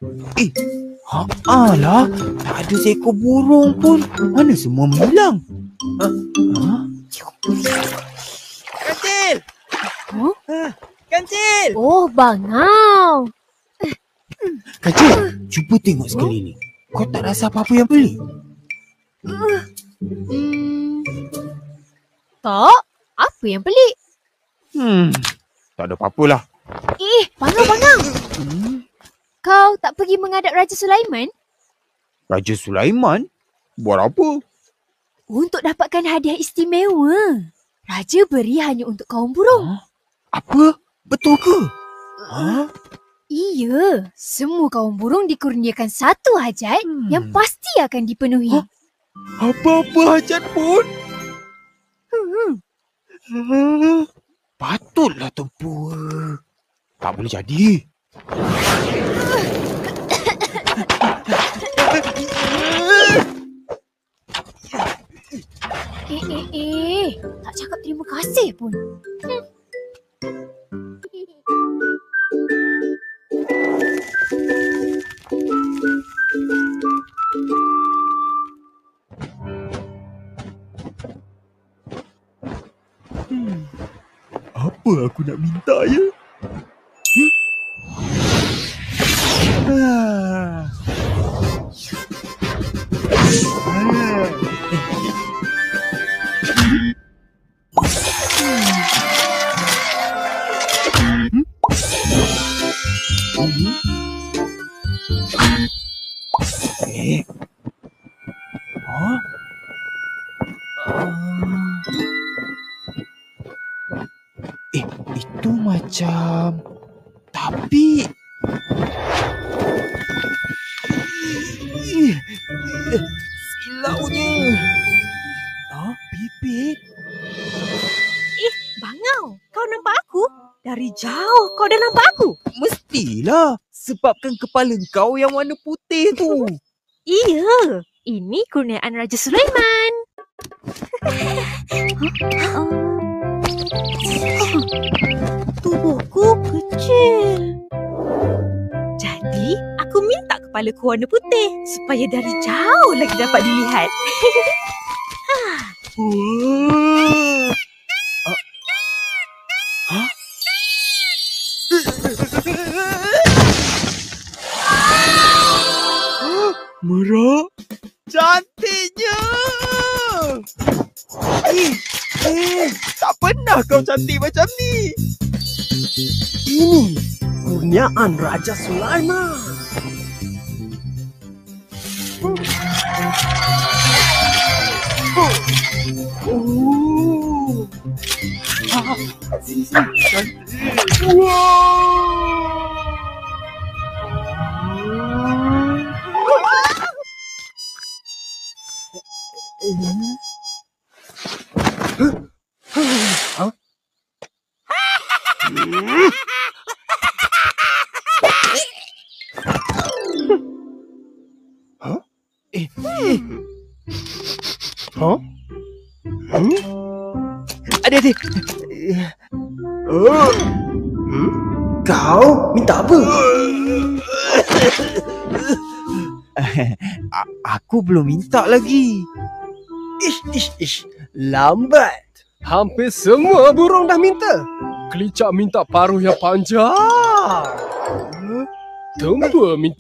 Eh, lah, tak ada seekor burung pun. Mana semua menghilang? Kancil! Kancil! Oh, bangau. Kancil, cuba tengok sekeliling. Kau tak rasa apa-apa yang pelik? Tak, apa yang pelik? Tak ada apa-apalah. Bangau. Kau tak pergi menghadap Raja Sulaiman? Raja Sulaiman? Buat apa? Untuk dapatkan hadiah istimewa. Raja beri hanya untuk kaum burung. Apa? Betul ke? Iya, semua kaum burung dikurniakan satu hajat yang pasti akan dipenuhi. Apa-apa hajat pun? Patutlah tempur. Tak boleh jadi. Tak cakap terima kasih pun. Apa aku nak minta ya? Itu macam... Tapi... Silaunya. Pipit? Bangau, kau nampak aku? Dari jauh kau dah nampak aku? Mestilah. Sebabkan kepala kau yang warna putih tu. Iya, ini kurniaan Raja Sulaiman. Tubuhku kecil. Jadi, aku minta kepalaku warna putih supaya dari jauh lagi dapat dilihat. Merak. Cantiknya. Tak pernah kau cantik macam ni. Ini kurniaan Raja Sulaiman. Sini. Cantik. Adik. Kau minta apa? Aku belum minta lagi. Ish. Lambat. Hampir semua burung dah minta. Kelicak minta paruh yang panjang. Tempur minta